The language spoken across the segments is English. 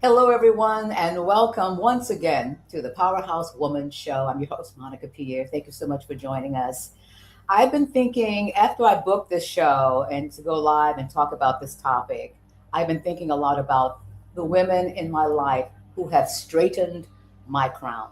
Hello, everyone, and welcome once again to the Powerhouse Woman Show. I'm your host, Monica Pierre. Thank you so much for joining us. I've been thinking after I booked this show and to go live and talk about this topic, I've been thinking a lot about the women in my life who have straightened my crown.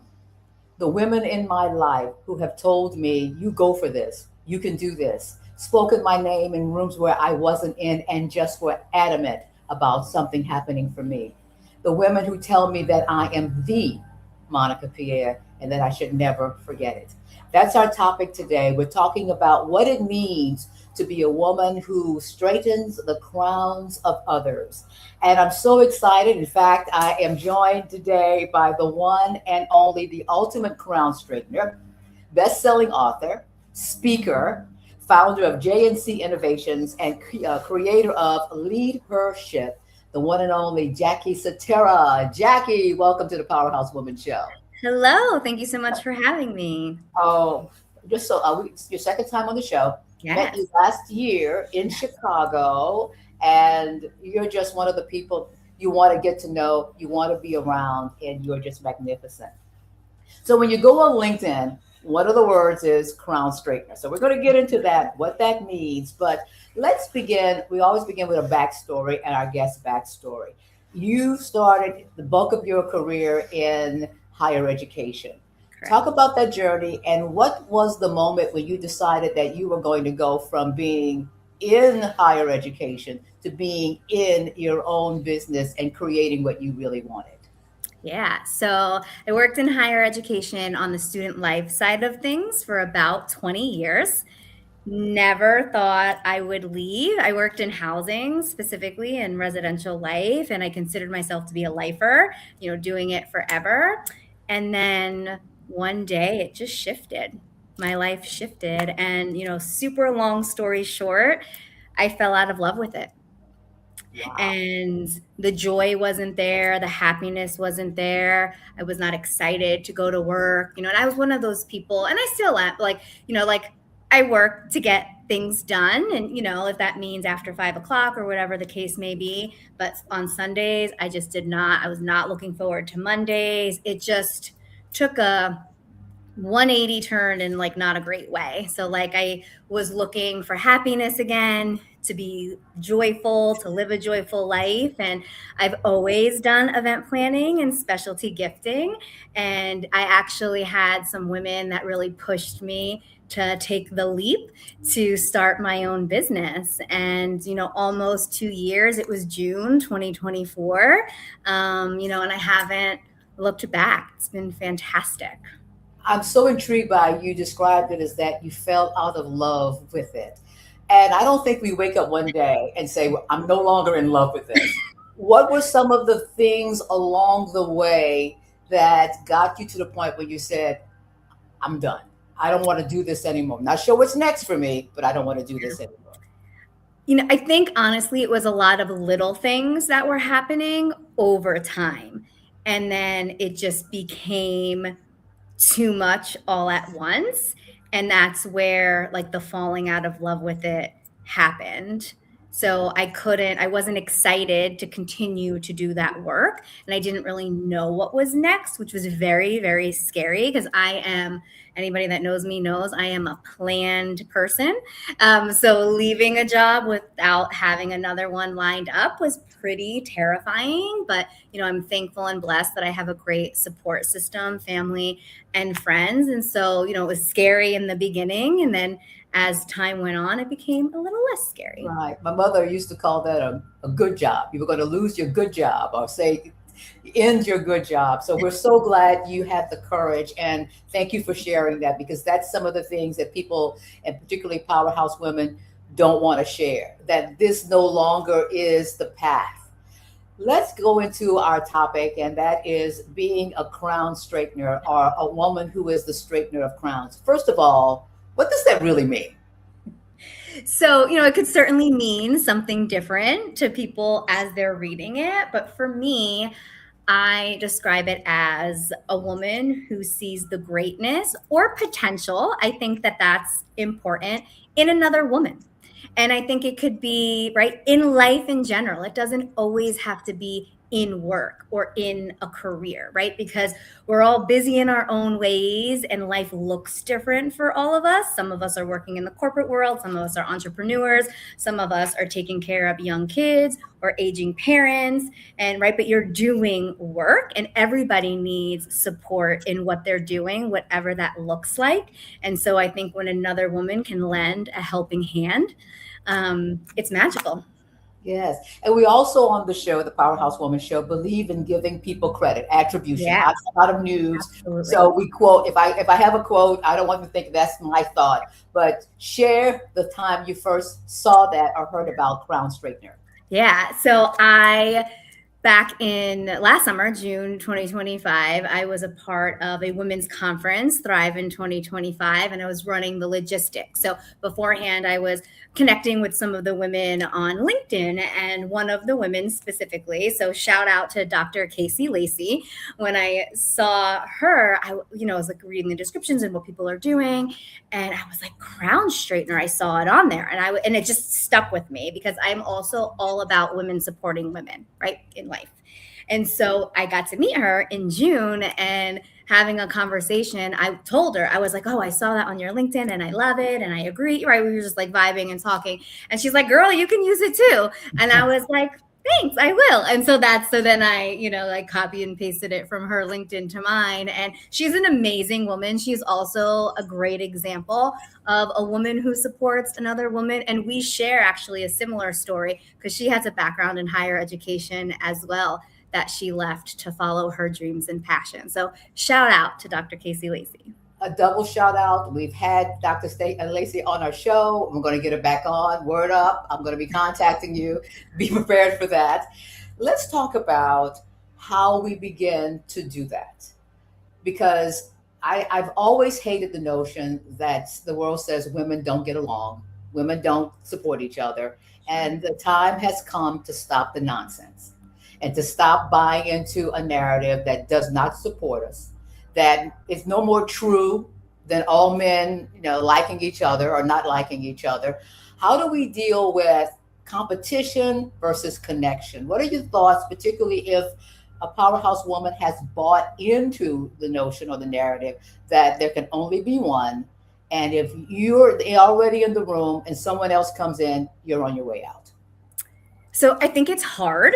The women in my life who have told me, you go for this, you can do this, spoken my name in rooms where I wasn't in, and just were adamant about something happening for me. The women who tell me that I am the Monica Pierre and that I should never forget it. That's our topic today. We're talking about what it means to be a woman who straightens the crowns of others. And I'm so excited. In fact, I am joined today by the one and only, the ultimate crown straightener, best-selling author, speaker, founder of JNC Innovations, and creator of LeadHERship, the one and only Jackie Satera. Jackie, welcome to the Powerhouse Woman Show. Hello, thank you so much for having me. Oh, just so it's your second time on the show. Met Yes. you last year in Chicago, and you're just one of the people you want to get to know, you want to be around, and you're just magnificent. So when you go on LinkedIn, one of the words is crown straightener. So we're going to get into that, what that means. But let's begin. We always begin with a backstory and our guest backstory. You started the bulk of your career in higher education. Correct. Talk about that journey and what was the moment when you decided that you were going to go from being in higher education to being in your own business and creating what you really wanted? Yeah, so I worked in higher education on the student life side of things for about 20 years. Never thought I would leave. I worked in housing, specifically in residential life, and I considered myself to be a lifer, doing it forever. And then one day it just shifted. My life shifted, and super long story short, I fell out of love with it. Wow. And the joy wasn't there, the happiness wasn't there. I was not excited to go to work, and I was one of those people, and I still am, like I work to get things done, and if that means after 5 o'clock or whatever the case may be. But on Sundays, I was not looking forward to Mondays. It just took a 180 turn in like not a great way. So like I was looking for happiness again, to be joyful, to live a joyful life. And I've always done event planning and specialty gifting. And I actually had some women that really pushed me to take the leap to start my own business. And, almost 2 years, it was June 2024. And I haven't looked back. It's been fantastic. I'm so intrigued by you described it as that you fell out of love with it. And I don't think we wake up one day and say, well, I'm no longer in love with this. What were some of the things along the way that got you to the point where you said, I'm done? I don't want to do this anymore. Not sure what's next for me, but I don't want to do this anymore. I think honestly, it was a lot of little things that were happening over time. And then it just became too much all at once. And that's where like the falling out of love with it happened. So I wasn't excited to continue to do that work. And I didn't really know what was next, which was very, very scary because anybody that knows me knows I am a planned person. So leaving a job without having another one lined up was pretty terrifying. But, I'm thankful and blessed that I have a great support system, family, and friends. And so, it was scary in the beginning. And then as time went on, it became a little less scary. Right. My mother used to call that a good job. You were going to lose your good job or say, end your good job. So we're so glad you had the courage and thank you for sharing that because that's some of the things that people, and particularly powerhouse women, don't want to share. That this no longer is the path. Let's go into our topic, and that is being a crown straightener or a woman who is the straightener of crowns. First of all, what does that really mean? So, it could certainly mean something different to people as they're reading it. But for me, I describe it as a woman who sees the greatness or potential. I think that that's important in another woman. And I think it could be right in life in general. It doesn't always have to be in work or in a career, right? Because we're all busy in our own ways and life looks different for all of us. Some of us are working in the corporate world, some of us are entrepreneurs, some of us are taking care of young kids or aging parents, and right, but you're doing work and everybody needs support in what they're doing, whatever that looks like. And so I think when another woman can lend a helping hand, it's magical. Yes. And we also on the show, the Powerhouse Woman Show, believe in giving people credit, attribution. Yes, I come out of news. absolutely. So we quote, if I have a quote, I don't want to think that's my thought, but share the time you first saw that or heard about Crown Straightener. Yeah. So I back in last summer, June 2025, I was a part of a women's conference, Thrive in 2025, and I was running the logistics. So beforehand, I was connecting with some of the women on LinkedIn, and one of the women specifically. So shout out to Dr. Casey Lacey. When I saw her, I was like reading the descriptions and what people are doing, and I was like, crown straightener. I saw it on there, and it just stuck with me because I'm also all about women supporting women, right, in life. And so I got to meet her in June and having a conversation. I told her, I was like, oh, I saw that on your LinkedIn and I love it. And I agree. Right. We were just like vibing and talking. And she's like, girl, you can use it too. And I was like, thanks, I will. And so then I, like copy and pasted it from her LinkedIn to mine. And she's an amazing woman. She's also a great example of a woman who supports another woman. And we share actually a similar story because she has a background in higher education as well that she left to follow her dreams and passion. So shout out to Dr. Casey Lacey. A double shout out. We've had Dr. Lacey on our show. I'm going to get her back on. Word up. I'm going to be contacting you. Be prepared for that. Let's talk about how we begin to do that. Because I've always hated the notion that the world says women don't get along, women don't support each other. And the time has come to stop the nonsense and to stop buying into a narrative that does not support us, that is no more true than all men, liking each other or not liking each other. How do we deal with competition versus connection? What are your thoughts, particularly if a powerhouse woman has bought into the notion or the narrative that there can only be one? And if you're already in the room and someone else comes in, you're on your way out. So I think it's hard,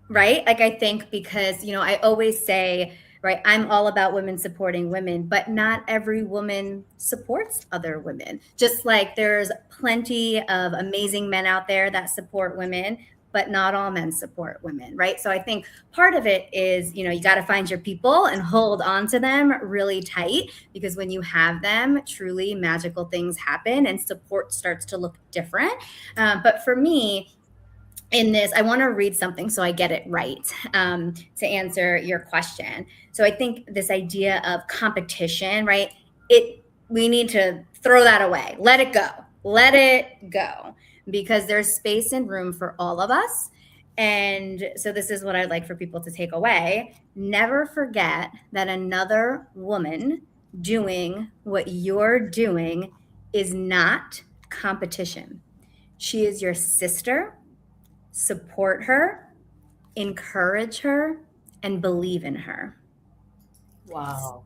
right? Like I think because, I always say, right, I'm all about women supporting women, but not every woman supports other women. Just like there's plenty of amazing men out there that support women, but not all men support women, right? So I think part of it is, you got to find your people and hold on to them really tight, because when you have them, truly magical things happen and support starts to look different. But for me, in this, I want to read something so I get it right, to answer your question. So I think this idea of competition, right? We need to throw that away. Let it go, because there's space and room for all of us. And so this is what I'd like for people to take away. Never forget that another woman doing what you're doing is not competition. She is your sister. Support her, encourage her, and believe in her. Wow.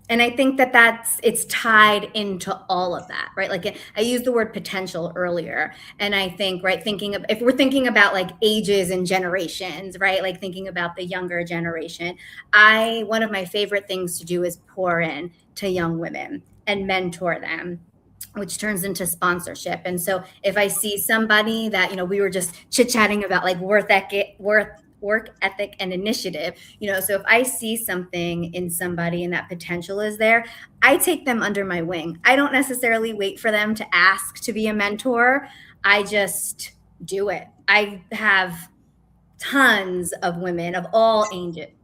And I think that it's tied into all of that, right? Like I used the word potential earlier. And I think, right, if we're thinking about like ages and generations, right? Like thinking about the younger generation, one of my favorite things to do is pour in to young women and mentor them, which turns into sponsorship. And so if I see somebody that, we were just chit-chatting about like work ethic and initiative, so if I see something in somebody and that potential is there, I take them under my wing. I don't necessarily wait for them to ask to be a mentor. I just do it. I have tons of women of all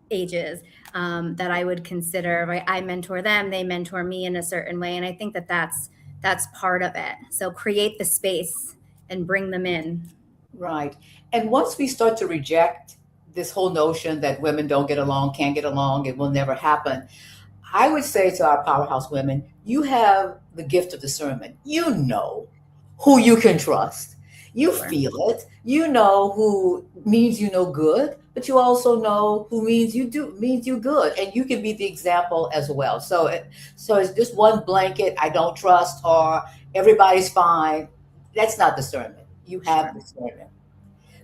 ages that I would consider, right? I mentor them, they mentor me in a certain way. And I think that's part of it. So create the space and bring them in. Right. And once we start to reject this whole notion that women don't get along, can't get along, it will never happen, I would say to our powerhouse women, you have the gift of discernment. You know who you can trust. You Sure. feel it. You know who means you no good, but you also know who means you good, and you can be the example as well. So it's just one blanket. I don't trust, or everybody's fine. That's not discernment. You have Sure. discernment.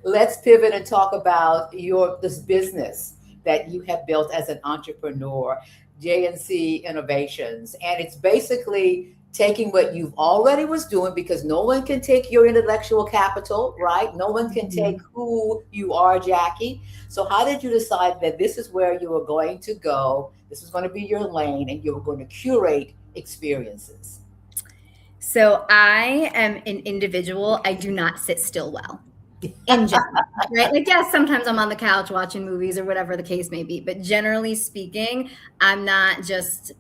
Let's pivot and talk about your this business that you have built as an entrepreneur, JNC Innovations, and it's basically taking what you've already was doing, because no one can take your intellectual capital, right? No one can take Mhm. who you are, Jackie. So how did you decide that this is where you were going to go, this is going to be your lane, and you were going to curate experiences? So I am an individual. I do not sit still well in general, right? Like, yes, sometimes I'm on the couch watching movies or whatever the case may be, but generally speaking, I'm not just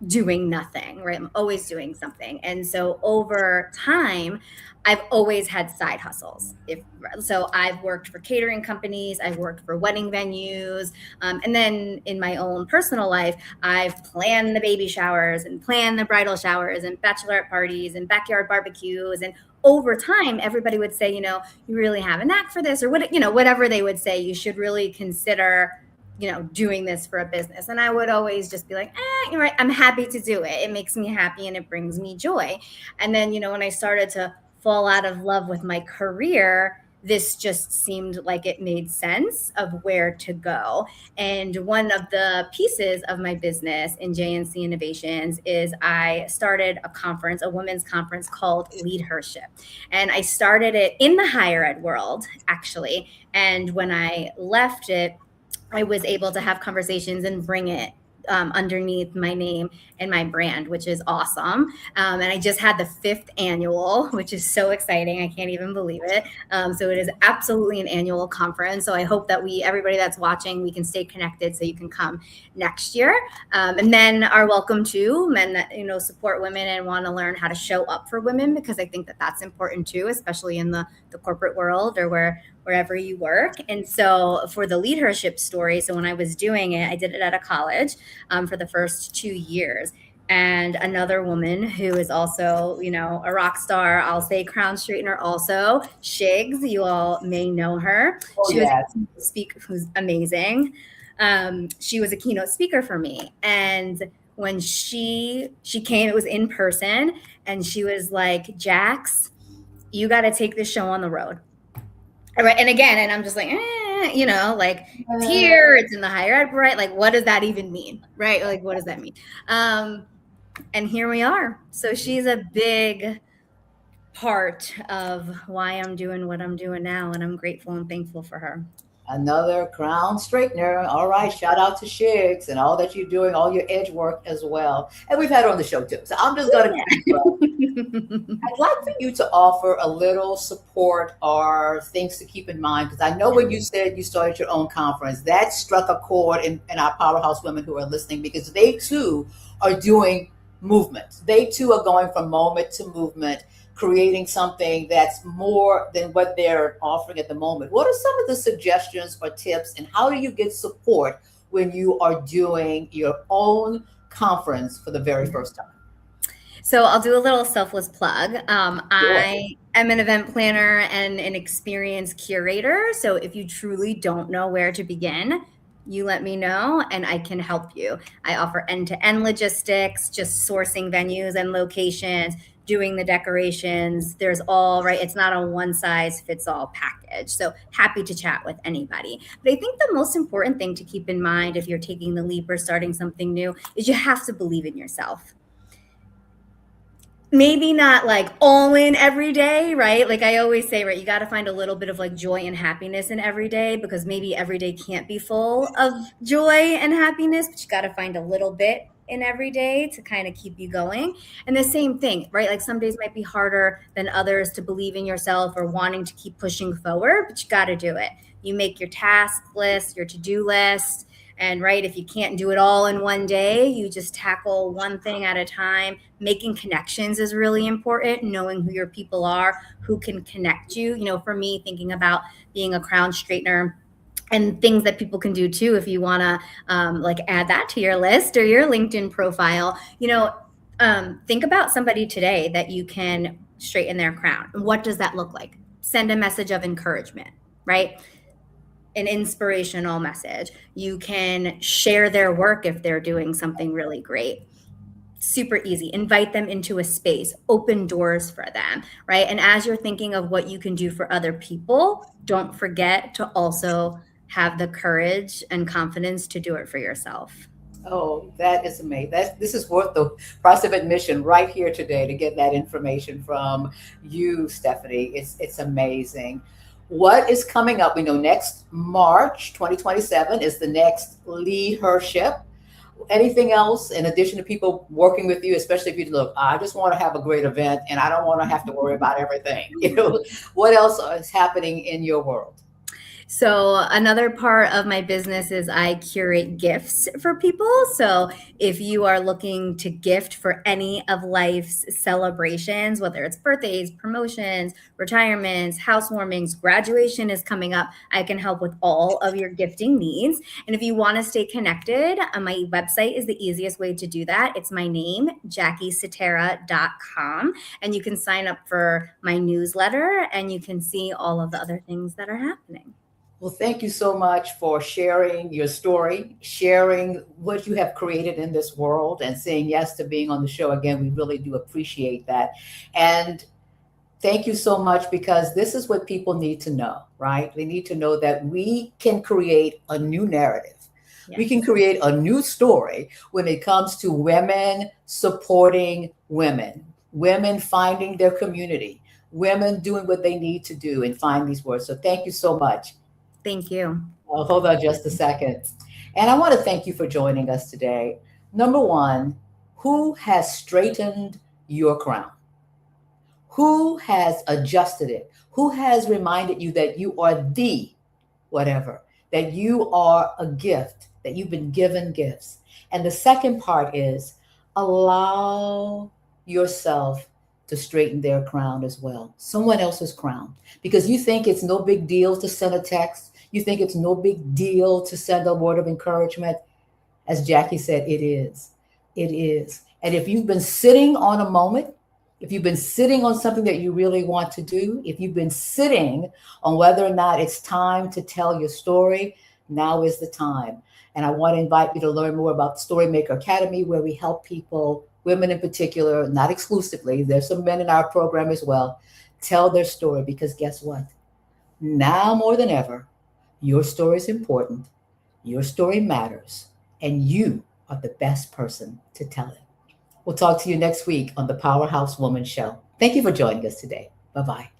doing nothing, right? I'm always doing something. And so over time, I've always had side hustles. If so, I've worked for catering companies, I've worked for wedding venues, and then in my own personal life, I've planned the baby showers and planned the bridal showers and bachelorette parties and backyard barbecues. And over time, everybody would say, you really have a knack for this, or whatever they would say, you should really consider doing this for a business. And I would always just be like, you're right, I'm happy to do it. It makes me happy and it brings me joy. And then, when I started to fall out of love with my career, this just seemed like it made sense of where to go. And one of the pieces of my business in JNC Innovations is I started a conference, a women's conference called LeadHERship. And I started it in the higher ed world, actually. And when I left it, I was able to have conversations and bring it underneath my name and my brand, which is awesome. And I just had the 5th annual, which is so exciting. I can't even believe it. So it is absolutely an annual conference. So I hope that everybody that's watching, we can stay connected so you can come next year. And then are welcome to men that, support women and want to learn how to show up for women, because I think that that's important too, especially in the corporate world or wherever you work. And so for the LeadHERship story, so when I was doing it, I did it at a college for the first 2 years. And another woman who is also, a rock star, I'll say crown straightener also, Shigs, you all may know her. Oh She was yes. a speaker who's amazing. She was a keynote speaker for me. And when she came, it was in person, and she was like, Jax, you got to take this show on the road. Right. And again, and I'm just like, like it's here, it's in the higher ed, right? Like, what does that even mean? Right. Like, what does that mean? And here we are. So she's a big part of why I'm doing what I'm doing now. And I'm grateful and thankful for her. Another crown straightener. All right. Shout out to Shigs and all that you're doing, all your edge work as well. And we've had her on the show too. So I'm just going to keep I'd like for you to offer a little support or things to keep in mind, because I know when you said you started your own conference, that struck a chord in our powerhouse women who are listening, because they too are doing movement. They too are going from moment to movement, creating something that's more than what they're offering at the moment. What are some of the suggestions or tips, and how do you get support when you are doing your own conference for the very first time? So I'll do a little selfless plug. Sure. I am an event planner and an experience curator. So if you truly don't know where to begin, you let me know and I can help you. I offer end-to-end logistics, just sourcing venues and locations, doing the decorations. There's all right. It's not a one size fits all package. So happy to chat with anybody. But I think the most important thing to keep in mind if you're taking the leap or starting something new is you have to believe in yourself. Maybe not like all in every day, right? Like I always say, right, you got to find a little bit of like joy and happiness in every day, because maybe every day can't be full of joy and happiness, but you got to find a little bit in every day to kind of keep you going. And the same thing, right? Like some days might be harder than others to believe in yourself or wanting to keep pushing forward, but you got to do it. You make your task list, your to-do list. And right, if you can't do it all in one day, you just tackle one thing at a time. Making connections is really important, knowing who your people are, who can connect you. For me, thinking about being a crown straightener and things that people can do too, if you want to like add that to your list or your LinkedIn profile, think about somebody today that you can straighten their crown. What does that look like? send a message of encouragement, right? An inspirational message. You can share their work if they're doing something really great. Super easy. Invite them into a space, open doors for them, right? And as you're thinking of what you can do for other people, don't forget to also have the courage and confidence to do it for yourself. Oh, that is amazing. This is worth the price of admission right here today to get that information from you, Stephanie. It's amazing. What is coming up? We know next March 2027 is the next LeadHERship. Anything else in addition to people working with you, especially if you look, I just want to have a great event and I don't want to have to worry about everything. What else is happening in your world? So, another part of my business is I curate gifts for people. So, if you are looking to gift for any of life's celebrations, whether it's birthdays, promotions, retirements, housewarmings, graduation is coming up, I can help with all of your gifting needs. And if you want to stay connected, my website is the easiest way to do that. It's my name, JackieSatera.com. And you can sign up for my newsletter and you can see all of the other things that are happening. Well, thank you so much for sharing your story, sharing what you have created in this world, and saying yes to being on the show again. We really do appreciate that. And thank you so much because this is what people need to know, right? They need to know that we can create a new narrative. We can Yes. create a new story when it comes to women supporting women, women finding their community, women doing what they need to do and find these words. So thank you so much. Thank you. Hold on just a second. And I want to thank you for joining us today. Number one, who has straightened your crown? Who has adjusted it? Who has reminded you that you are the whatever, that you are a gift, that you've been given gifts? And the second part is allow yourself to straighten their crown as well, someone else's crown, because you think it's no big deal to send a text. You think it's no big deal to send a word of encouragement. As Jackie said, it is. It is. And if you've been sitting on a moment, if you've been sitting on something that you really want to do, if you've been sitting on whether or not it's time to tell your story, now is the time. And I want to invite you to learn more about the Storymaker Academy, where we help people, women in particular, not exclusively, there's some men in our program as well, tell their story. Because guess what? Now more than ever, your story is important, your story matters, and you are the best person to tell it. We'll talk to you next week on the Powerhouse Woman Show. Thank you for joining us today. Bye bye.